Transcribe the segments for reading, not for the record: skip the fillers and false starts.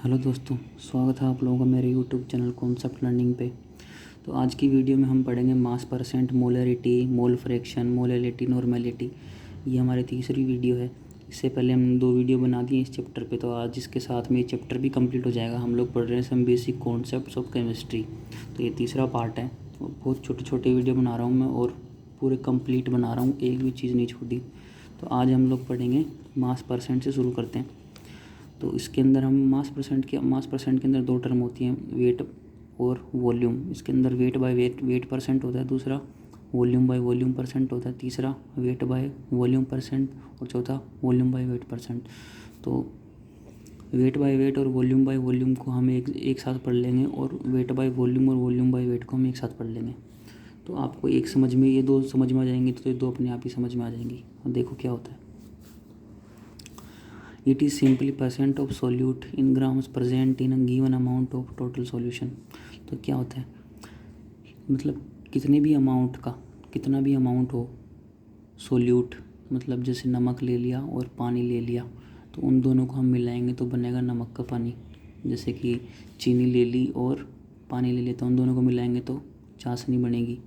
Hello दोस्तों, स्वागत है आप लोगों का मेरे यूट्यूब चैनल कॉन्सेप्ट लर्निंग पे। तो आज की वीडियो में हम पढ़ेंगे मास percent, molarity, mole fraction, molality, normality. ये हमारी तीसरी वीडियो है। इससे पहले हम 2 वीडियो बना दिए इस चैप्टर पे, तो आज इसके साथ में ये चैप्टर भी कंप्लीट हो जाएगा। हम लोग पढ़ रहे हैं some basic concepts of chemistry. तो ये तीसरा पार्ट है। तो बहुत छोटे छोटे वीडियो बना रहा हूँ मैं और पूरे कंप्लीट बना रहा हूँ, एक भी चीज़ नहीं छोड़ी। तो आज हम लोग पढ़ेंगे मास परसेंट से शुरू करते हैं। तो इसके अंदर हम मास परसेंट के अंदर 2 टर्म होती हैं, वेट और वॉल्यूम। इसके अंदर वेट बाय वेट परसेंट होता है, दूसरा वॉल्यूम बाय वॉल्यूम परसेंट होता है, तीसरा वेट बाय वॉल्यूम परसेंट और चौथा वॉल्यूम बाय वेट परसेंट। तो वेट बाय वेट और वॉल्यूम बाय वॉल्यूम को हम एक साथ पढ़ लेंगे और वेट बाय वॉल्यूम और वॉल्यूम बाय वेट को हम एक साथ पढ़ लेंगे। तो आपको एक समझ में, ये 2 समझ में आ जाएंगे तो ये 2 अपने आप ही समझ में आ जाएंगी। और देखो क्या होता है। It is simply percent of solute in grams present in a given amount of total solution। तो क्या होता है, मतलब कितने भी अमाउंट हो सोल्यूट, मतलब जैसे नमक ले लिया और पानी ले लिया, तो उन दोनों को हम मिलाएंगे तो बनेगा नमक का पानी। जैसे कि चीनी ले ली और पानी ले लिया, तो उन दोनों को मिलाएंगे तो चाशनी बनेगी,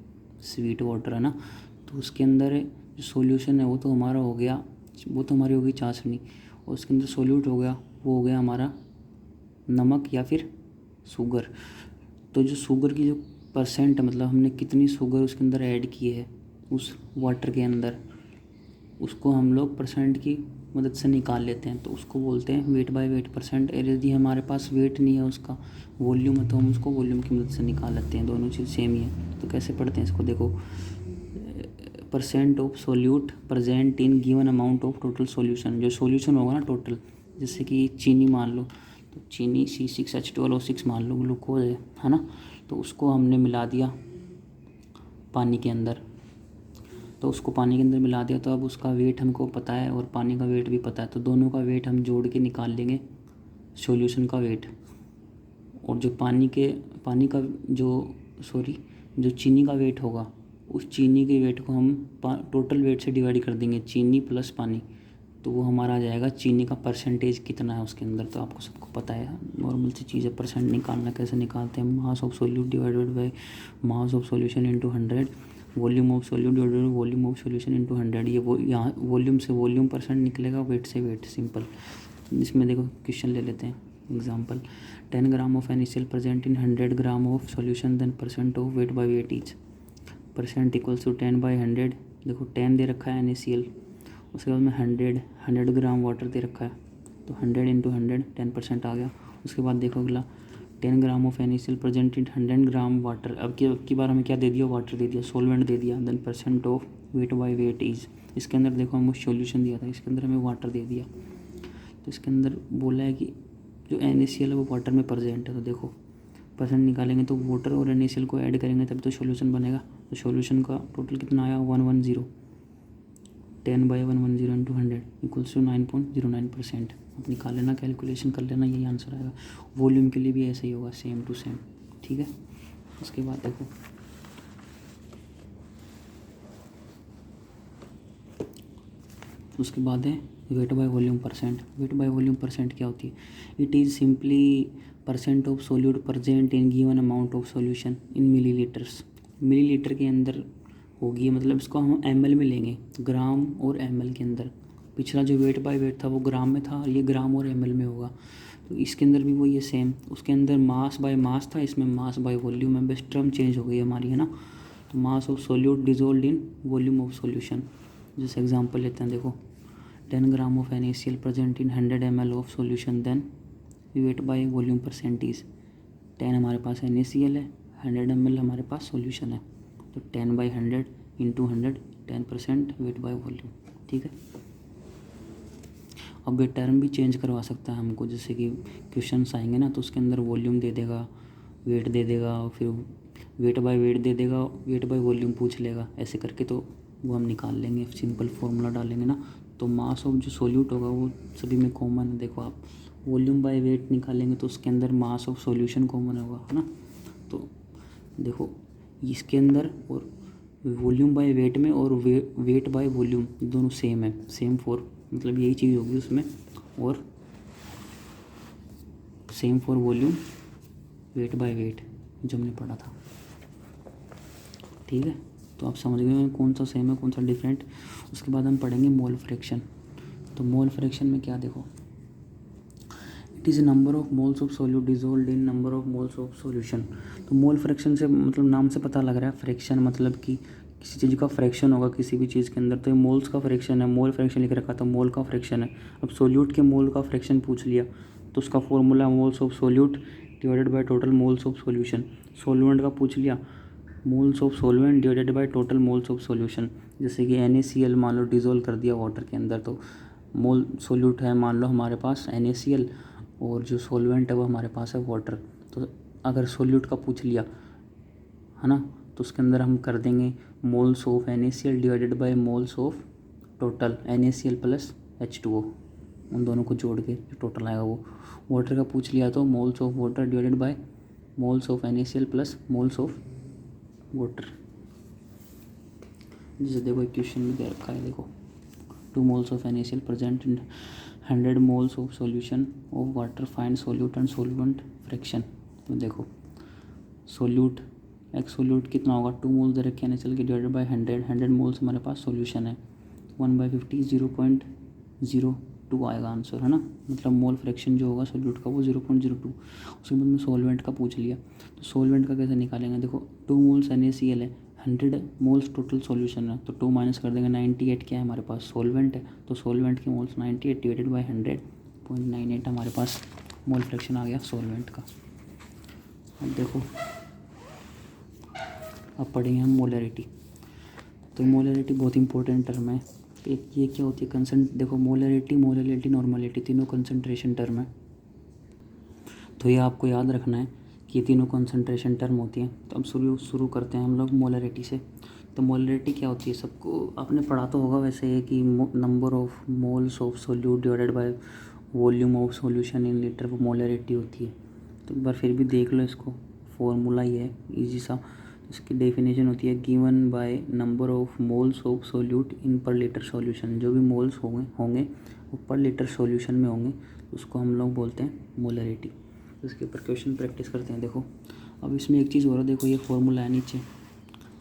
स्वीट वाटर, है ना। तो उसके अंदर जो सॉल्यूशन है वो तो हमारी होगी चाशनी, और उसके अंदर सोल्यूट हो गया, वो हो गया हमारा नमक या फिर शुगर। तो जो शुगर की जो परसेंट है, मतलब हमने कितनी शुगर उसके अंदर ऐड की है उस वाटर के अंदर, उसको हम लोग परसेंट की मदद से निकाल लेते हैं। तो उसको बोलते हैं वेट बाय वेट परसेंट। और यदि हमारे पास वेट नहीं है, उसका वॉल्यूम है, तो हम उसको वॉल्यूम की मदद से निकाल लेते हैं। दोनों चीज़ सेम ही है। तो कैसे पढ़ते हैं इसको, देखो, percent of solute present in given amount of total solution. जो सॉल्यूशन होगा ना टोटल, जैसे कि चीनी मान लो, तो चीनी C6H12O6 मान लो, ग्लूकोज है ना। तो उसको हमने मिला दिया पानी के अंदर, तो उसको पानी के अंदर मिला दिया, तो अब उसका वेट हमको पता है और पानी का वेट भी पता है। तो दोनों का वेट हम जोड़ के निकाल लेंगे सॉल्यूशन का वेट। और जो जो चीनी का वेट होगा, उस चीनी के वेट को हम टोटल वेट से डिवाइड कर देंगे, चीनी प्लस पानी। तो वो हमारा आ जाएगा चीनी का परसेंटेज कितना है उसके अंदर। तो आपको सबको पता है, नॉर्मल सी चीज़ है। परसेंट निकालना कैसे निकालते हैं, mass of solute divided by mass of solution into 100, volume of solute divided by volume of solution into 100। ये वो यहाँ वॉल्यूम से वॉल्यूम परसेंट निकलेगा, वेट से वेट, सिंपल। इसमें देखो क्वेश्चन ले लेते हैं example. 10 gram of NaCl present in 100 gram of solution, then percent of weight by weight is. Percent equals to 10/100। देखो 10 दे रखा है NaCl, उसके बाद में 100 ग्राम वाटर दे रखा है, तो 100 इंटू 100 10% आ गया। उसके बाद देखो अगला, 10 gram of NaCl present in 100 gram water. अब की बार हमें क्या दे दिया, वाटर दे दिया, सोलवेंट दे दिया। Then percent of weight by weight is. इसके अंदर देखो हमें सॉल्यूशन दिया था, इसके अंदर हमें वाटर दे दिया। तो इसके अंदर बोला है कि जो NaCl है वो वाटर में प्रेजेंट है। तो देखो परसेंट निकालेंगे तो वाटर और NaCl को ऐड करेंगे तब तो सॉल्यूशन बनेगा। तो सॉल्यूशन का टोटल कितना आया, 110। 10/110 इंटू 100 इक्वल्स टू 9.09%। आप निकाल लेना, कैलकुलेशन कर लेना, यही आंसर आएगा। वॉल्यूम के लिए भी ऐसे ही होगा, सेम टू सेम, ठीक है। उसके बाद देखो, उसके बाद है wait by volume percent. Wait by volume percent क्या होती है, it is simply percent of solute present in given amount of solution in millilitres. Millilitre के अंदर होगी, मतलब इसको हम ml में लेंगे, ग्राम और ml के अंदर। पिछला जो वेट बाय वेट था वो ग्राम में था, और ये ग्राम और ml में होगा। तो इसके अंदर भी वो ये सेम, उसके अंदर मास बाय मास था, इसमें मास बाय वॉल्यूम है, बस टर्म चेंज हो गई हमारी, है ना। तो mass of solute dissolve in volume of solution. जैसे एग्जांपल लेते हैं, देखो 10 gram of NaCl present in 100 ml of solution, then weight by volume percentage. 10 हमारे पास NaCl है, 100 ml हमारे पास सॉल्यूशन है, तो 10/100 इंटू 100 10% वेट बाय वॉल्यूम, ठीक है। अब ये टर्म भी चेंज करवा सकता है हमको, जैसे कि क्वेश्चंस आएंगे ना, तो उसके अंदर वॉल्यूम दे देगा, वेट दे देगा, फिर वेट बाय वेट दे देगा, वेट बाय वॉल्यूम पूछ लेगा, ऐसे करके तो वो हम निकाल लेंगे, सिंपल फार्मूला डालेंगे ना। तो मास ऑफ जो सोल्यूट होगा वो सभी में कॉमन है। देखो आप वॉल्यूम बाय वेट निकालेंगे तो उसके अंदर मास ऑफ सॉल्यूशन कॉमन होगा, है ना। तो देखो इसके अंदर और वॉल्यूम बाय वेट में और वेट बाय वॉल्यूम दोनों सेम है, सेम फॉर, मतलब यही चीज़ होगी उसमें। और same for volume, wait by wait जो हमने पढ़ा था। ठीक है, तो आप समझ गए कौन सा सेम है कौन सा डिफरेंट। उसके बाद हम पढ़ेंगे मोल फ्रैक्शन। तो मोल फ्रैक्शन में क्या देखो, it is number of moles of solute dissolve in number of moles of solution. तो मोल फ्रैक्शन से मतलब नाम से पता लग रहा है, फ्रैक्शन मतलब कि किसी चीज़ का फ्रैक्शन होगा किसी भी चीज़ के अंदर, तो ये मोल्स का फ्रैक्शन है, मोल फ्रैक्शन लिख रखा था, मोल का फ्रैक्शन है। अब सोल्यूट के मोल का फ्रैक्शन पूछ लिया तो उसका formula moles of solute divided by total moles of solution. Solvent का पूछ लिया, moles of solvent divided by total moles of solution. जैसे कि NaCl मान लो डिज़ोल्व कर दिया वाटर के अंदर, तो मोल सोल्यूट है मान लो हमारे पास NaCl, और जो सॉल्वेंट है वो हमारे पास है वाटर। तो अगर सोल्यूट का पूछ लिया है ना, तो उसके अंदर हम कर देंगे moles of NaCl divided by moles of total NaCl plus H2O, उन दोनों को जोड़ के जो टोटल आएगा वो। वाटर का पूछ लिया तो moles of water divided by moles of NaCl plus moles of water. जैसे देखो एक क्वेश्चन में दे रखा है, देखो 2 moles of NaCl present in 100 moles of solution of water, find solute and solvent fraction। तो देखो सोल्यूट एक सोल्यूट कितना होगा, 2 मोल्स दे रखे NaCl के डिवाइडेड बाई 100 मोल्स हमारे पास सॉल्यूशन है, 1/50 0.02 आएगा आंसर, है ना। मतलब मोल फ्रैक्शन जो होगा सोल्यूट का वो 0.02। उसके बाद में सॉल्वेंट का पूछ लिया, तो सॉल्वेंट का कैसे निकालेंगे, देखो 2 मोल्स NaCl है, 100 मोल्स टोटल सॉल्यूशन है, तो 2 माइनस कर देंगे, 98 क्या है हमारे पास सॉल्वेंट है, तो सॉल्वेंट के मोल्स 98 डिवाइडेड बाई 100.98 हमारे पास मोल फ्रैक्शन आ गया सॉल्वेंट का। अब देखो अब पढ़ेंगे हम मोलरिटी। तो मोलरिटी बहुत इंपॉर्टेंट टर्म है। एक ये क्या होती है कंसेंट, देखो मोलरिटी, मोलरिटी, नॉर्मलिटी तीनों कंसंट्रेशन टर्म है। तो ये आपको याद रखना है कि ये तीनों कंसंट्रेशन टर्म होती हैं। तो अब शुरू करते हैं हम लोग मोलरिटी से। तो मोलरिटी क्या होती है, सबको आपने पढ़ा तो होगा वैसे ये कि number of moles of solute divided by volume of solution in litre, वो मोलरिटी होती है। तो एक बार फिर भी देख लो इसको, फॉर्मूला ही है इजी सा। इसकी डेफिनेशन होती है given by number of moles of solute इन पर लीटर सॉल्यूशन। जो भी मोल्स होंगे वो पर लीटर सॉल्यूशन में होंगे, उसको हम लोग बोलते हैं मोलरिटी। तो इसके ऊपर क्वेश्चन प्रैक्टिस करते हैं। देखो अब इसमें एक चीज़ और है, देखो ये फॉर्मूला है नीचे,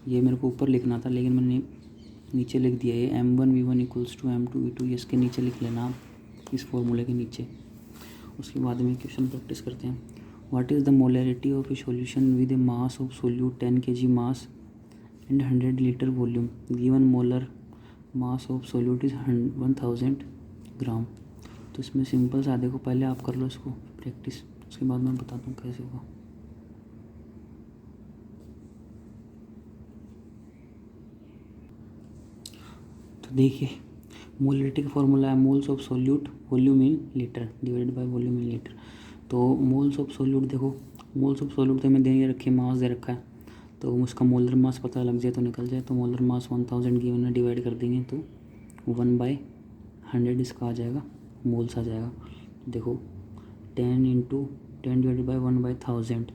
ये मेरे को ऊपर लिखना था लेकिन मैंने नीचे लिख दिया, ये M1V1 इक्वल्स टू M2V2, ये इसके नीचे लिख लेना आप, इस फॉर्मूले के नीचे। उसके बाद में क्वेश्चन प्रैक्टिस करते हैं। What is the molarity of A solution with A mass of solute 10 kg mass and 100 litre volume, given molar mass of solute is 1000 ग्राम। तो इसमें सिंपल सा, देखो पहले आप कर लो इसको प्रैक्टिस, उसके बाद मैं बताता हूँ कैसे होगा। तो देखिए मोलरिटी का फॉर्मूला है moles of solute volume in litre divided by volume in litre. तो मोल्स ऑफ सोल्यूट, देखो मोल्स ऑफ सोल्यूट तो हमें दे रखी है, मास दे रखा है, तो उसका मोलर मास पता लग जाए तो निकल जाए। तो मोलर मास 1000 गिवन है, डिवाइड कर देंगे तो 1/100 इसका आ जाएगा, मोल्स आ जाएगा। देखो 10 × 10 डिवाइडेड बाई 1/1000।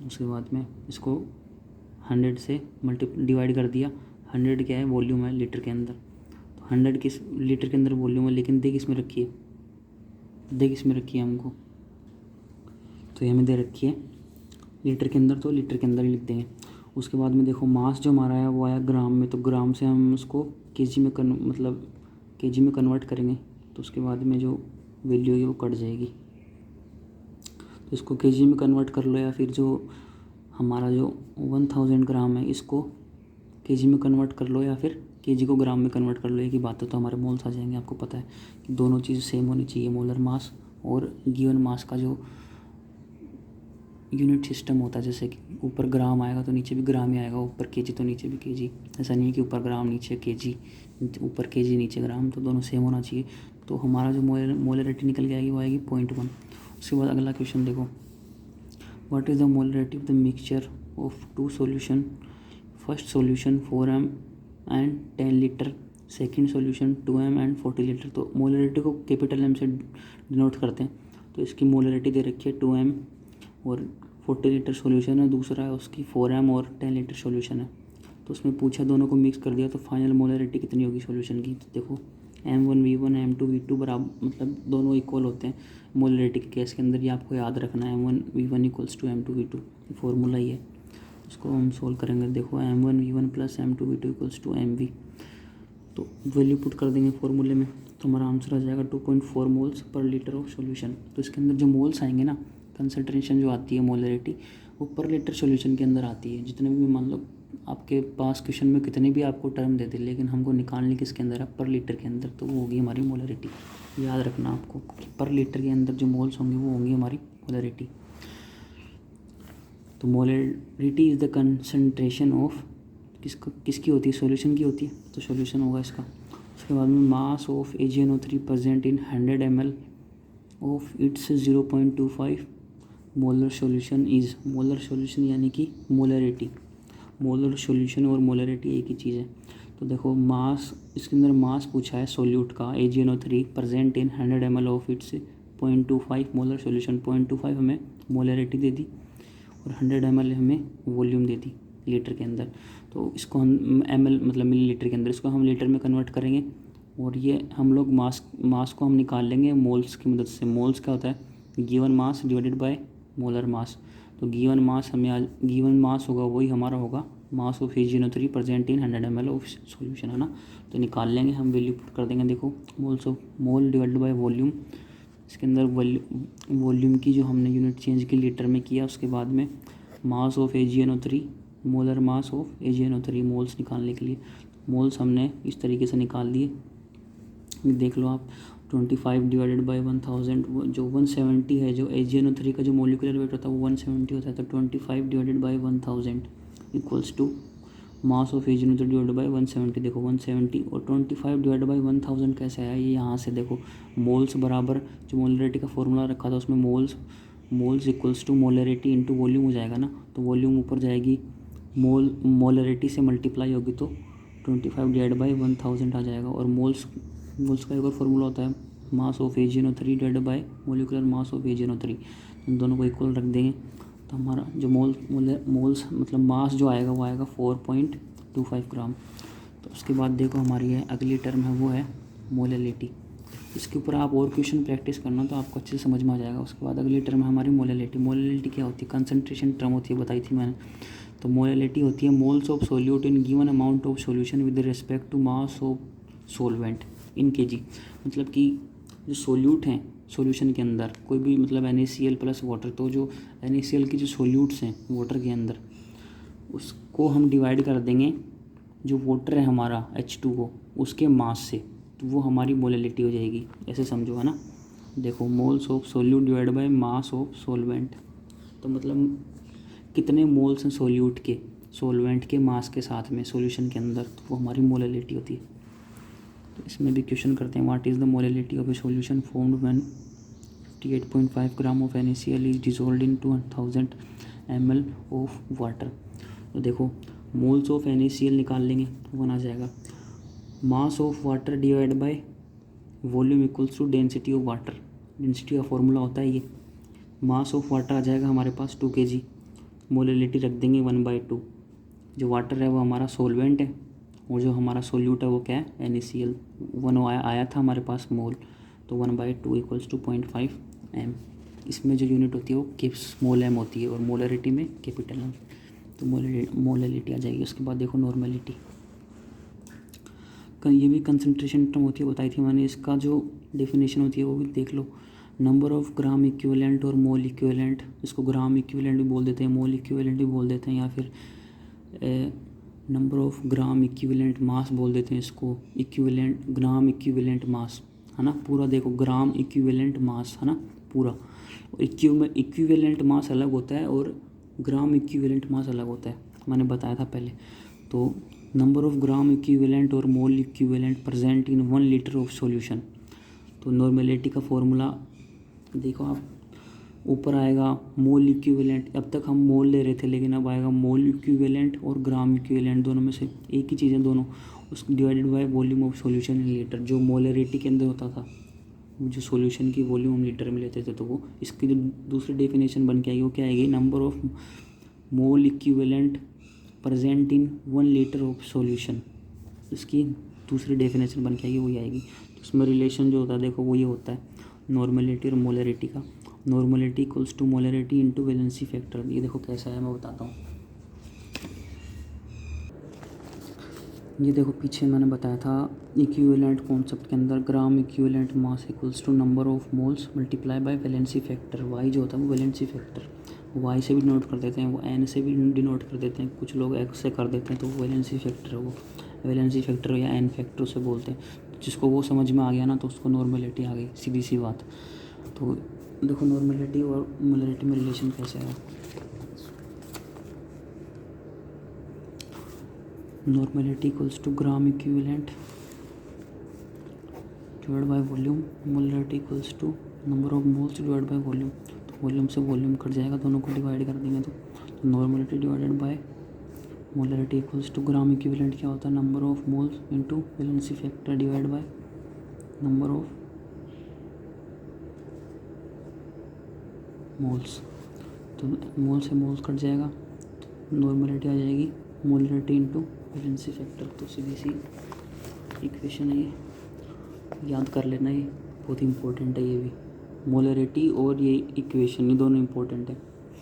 उसके बाद में इसको 100 से डिवाइड कर दिया। 100 क्या है, वॉल्यूम है लीटर के अंदर, तो 100 किस लीटर के अंदर वॉल्यूम है, लेकिन दे किस में रखी है, दे किस में रखी है हमको, तो ये हमें दे रखी है लीटर के अंदर, तो लीटर के अंदर ही लिख देंगे। उसके बाद में देखो मास जो हमारा है वो आया ग्राम में, तो ग्राम से हम उसको केजी में मतलब केजी में कन्वर्ट करेंगे, तो उसके बाद में जो वैल्यू होगी वो कट जाएगी। तो इसको केजी में कन्वर्ट कर लो, या फिर जो हमारा जो 1000 ग्राम है इसको केजी में कन्वर्ट कर लो, या फिर केजी को ग्राम में कन्वर्ट कर लो, एक ही बात है। तो हमारे मोल्स आ जाएंगे। आपको पता है कि दोनों चीज़ सेम होनी चाहिए, मोलर मास और गिवन मास का जो यूनिट सिस्टम होता है, जैसे कि ऊपर ग्राम आएगा तो नीचे भी ग्राम ही आएगा, ऊपर केजी तो नीचे भी केजी। ऐसा नहीं है कि ऊपर ग्राम नीचे केजी, ऊपर केजी नीचे ग्राम, तो दोनों सेम होना चाहिए। तो हमारा जो मोलरिटी निकल के आएगी वो आएगी 0.1। उसके बाद अगला क्वेश्चन देखो, what is the molarity of the mixture of 2 solution, first solution 4m and 10 litre, second solution 2m and 40 litre. तो मोलरिटी को कैपिटल M से डिनोट करते हैं। तो इसकी मोलरिटी दे रखी है 2m और 40 लीटर सॉल्यूशन है, दूसरा है उसकी 4m और 10 लीटर सॉल्यूशन है। तो उसमें पूछा दोनों को मिक्स कर दिया तो फाइनल मोलरिटी कितनी होगी सॉल्यूशन की। तो देखो M1V1 M2V2 बराबर मतलब दोनों इक्वल होते हैं मोलरिटी के केस के अंदर। ये आपको याद रखना है, M1V1 इक्वल्स टू M2V2, ये फॉर्मूला ही है। इसको हम सोल्व करेंगे। देखो M1V1 plus M2V2 equals to MV, तो वैल्यू पुट कर देंगे फॉर्मूले में, तो हमारा आंसर आ जाएगा 2.4 moles per litre of solution. तो इसके अंदर जो मोल्स आएंगे ना, कंसंट्रेशन जो आती है मोलरिटी, वो पर लीटर सॉल्यूशन के अंदर आती है। जितने भी मान लो आपके पास क्वेश्चन में कितने भी आपको टर्म दे दे, लेकिन हमको निकालने किसके अंदर है, पर लीटर के अंदर, तो वो होगी हमारी मोलरिटी। याद रखना आपको कि पर लीटर के अंदर जो मोल्स होंगे वो होंगी हमारी मोलरिटी। तो molarity is the concentration of किसकी होती है, सॉल्यूशन की होती है, तो सॉल्यूशन होगा इसका। उसके बाद में मास of AgNO3 present in 100 ml of its 0.25 molar solution is, molar solution यानी कि मोलरिटी। मोलर सॉल्यूशन और मोलरिटी एक ही चीज़ है। तो देखो मास, इसके अंदर मास पूछा है सॉल्यूट का AgNO3 present in 100 ml of its 0.25 molar solution. 0.25 हमें मोलरिटी दे दी और 100 ml हमें वॉल्यूम दे दी लीटर के अंदर। तो इसको हम ml मतलब मिली लीटर के अंदर, इसको हम लीटर में कन्वर्ट करेंगे और ये हम लोग मास को हम निकाल लेंगे मोल्स की मदद से। मोल्स क्या होता है, given mass divided by molar mass. तो गिवन मास होगा वही हमारा होगा मास of AgNO3 present in 100 ml of solution, है ना। तो निकाल लेंगे हम, वैल्यू पुट कर देंगे। देखो मोल डिवाइडेड बाय वॉल्यूम, इसके अंदर वॉल्यूम की जो हमने यूनिट चेंज की लीटर में किया, उसके बाद में मास of AgNO3, molar mass of AgNO3 moles निकालने के लिए मोल्स हमने इस तरीके से निकाल दिए। देख लो आप 25 डिवाइडेड बाई 1000, जो 170 है, जो AgNO3 का जो मोलिकुलर वेट होता है वो 170 होता है। तो 25 divided by 1000 equals to mass of AgNO3 divided by 170। देखो 170 और 25 डिवाइडेड बाई 1000 कैसे आया, ये यहाँ से देखो मोल्स बराबर जो मोलरिटी का फॉर्मूला रखा था उसमें moles equals to molarity into volume हो जाएगा ना। तो वॉल्यूम ऊपर जाएगी, मोलरिटी से मल्टीप्लाई होगी तो 25 डिवाइड बाई 1000 आ जाएगा। और मोल्स का एक और फॉर्मूला होता है मास of AgNO3 divide by molecular mass of AgNO3। इन दोनों को इक्वल रख देंगे तो हमारा जो मोल्स मतलब मास जो आएगा वो आएगा 4.25 ग्राम। तो उसके बाद देखो हमारी है अगली टर्म है वो है मोलरिटी। इसके ऊपर आप और क्वेश्चन प्रैक्टिस करना तो आपको अच्छे से समझ में आ जाएगा। उसके बाद अगली टर्म है हमारी मोलरिटी। मोलरिटी क्या होती है, कंसंट्रेशन टर्म होती है, बताई थी मैंने। तो मोलरिटी होती है moles of solute in given amount of solution with respect to mass of solvent in kg। मतलब कि जो सोल्यूट हैं सॉल्यूशन के अंदर कोई भी, मतलब NaCl प्लस वाटर, तो जो NaCl की जो सोल्यूट्स हैं वाटर के अंदर उसको हम डिवाइड कर देंगे जो वाटर है हमारा H2O उसके मास से, तो वो हमारी मोलरिटी हो जाएगी। ऐसे समझो, है ना। देखो moles of solute divide by mass of solvent, तो मतलब कितने मोल्स हैं सोल्यूट के सोलवेंट के मास के साथ में सॉल्यूशन के अंदर, तो वो हमारी मोलरिटी होती है। तो इसमें भी क्वेश्चन करते हैं, what is the molarity of A solution formed when 58.5 gram of NaCl is dissolved in 2000 ml of water. तो देखो मोल्स ऑफ NaCl निकाल लेंगे तो वन आ जाएगा mass of water divide by volume equals to density of water. Density का formula होता है ये। मास ऑफ वाटर आ जाएगा हमारे पास 2 kg, मोलरिटी रख देंगे 1/2। जो वाटर है वो हमारा सोलवेंट है और जो हमारा सोल्यूट है वो क्या है NaCl। 1 आया था हमारे पास मोल, तो 1/2 इक्वल्स टू 0.5 m। इसमें जो यूनिट होती है वो स्मॉल m होती है और मोलरिटी में कैपिटल M। तो मोलरिटी आ जाएगी। उसके बाद देखो नॉर्मेलिटी, ये भी कंसंट्रेशन टर्म होती है, बताई थी मैंने। इसका जो डेफिनेशन होती है वो भी देख लो। नंबर ऑफ ग्राम इक्विवेलेंट और मोल इक्विवेलेंट, इसको ग्राम इक्विवेलेंट भी बोल देते हैं, मोल इक्विवेलेंट भी बोल देते हैं, या फिर नंबर ऑफ ग्राम इक्विवेलेंट मास बोल देते हैं इसको। इक्विवेलेंट ग्राम इक्विवेलेंट मास, है ना। पूरा देखो ग्राम इक्विवेलेंट मास, है ना पूरा। इक्विवेलेंट मास अलग होता है और ग्राम इक्विवेलेंट मास अलग होता है, मैंने बताया था पहले। तो नंबर ऑफ ग्राम इक्विवेलेंट और mole equivalent present in 1 litre of solution. तो नॉर्मेलिटी का फॉर्मूला देखो आप, ऊपर आएगा मोल इक्विवेलेंट। अब तक हम मोल ले रहे थे लेकिन अब आएगा मोल इक्विवेलेंट और ग्राम इक्विवेलेंट, दोनों में से एक ही चीज़ है दोनों। उस divided by volume of solution in litre, जो मोलरिटी के अंदर होता था, जो सॉल्यूशन की वॉल्यूम हम लीटर में लेते थे, तो वो इसकी जो दूसरी डेफिनेशन बन के आएगी वो क्या आएगी, number of mole equivalent present in 1 litre of solution. इसकी दूसरी डेफिनेशन बन के आएगी वही आएगी। तो उसमें रिलेशन जो होता है देखो वो ये होता है नॉर्मेलिटी और मोलरिटी का। Normality equals to molarity into valency factor. ये देखो कैसा है मैं बताता हूँ। ये देखो पीछे मैंने बताया था इक्विवेलेंट कॉन्सेप्ट के अंदर gram equivalent mass equals to number of moles multiply by valency factor. Y जो होता है वो वैलेंसी फैक्टर, वाई से भी डिनोट कर देते हैं, वो एन से भी डिनोट कर देते हैं, कुछ लोग एक्स से कर देते हैं, तो वो वैलेंसी फैक्टर है, वो वैलेंसी फैक्टर या एन फैक्टर उसे बोलते हैं। जिसको वो समझ में आ गया ना तो उसको नॉर्मेलिटी आ गई, सीधी सी बात। तो देखो नॉर्मेलिटी और मोलरिटी में रिलेशन कैसे है। Normality equals to gram equivalent divide by volume, molarity equals to number of moles divide by volume. तो वॉल्यूम से वॉल्यूम कट जाएगा, दोनों को डिवाइड कर देंगे तो normality divided by molarity equals to gram equivalent क्या होता है, number of moles into valency factor divide by number of moles. तो मोल से मोल्स कट जाएगा, नॉर्मेलिटी आ जाएगी मोलरिटी इंटू वैलेंसी फैक्टर। तो सीधी सी इक्वेशन है, ये याद कर लेना, ये बहुत इंपॉर्टेंट है। ये भी मोलरिटी और ये इक्वेशन, ये दोनों इंपॉर्टेंट है।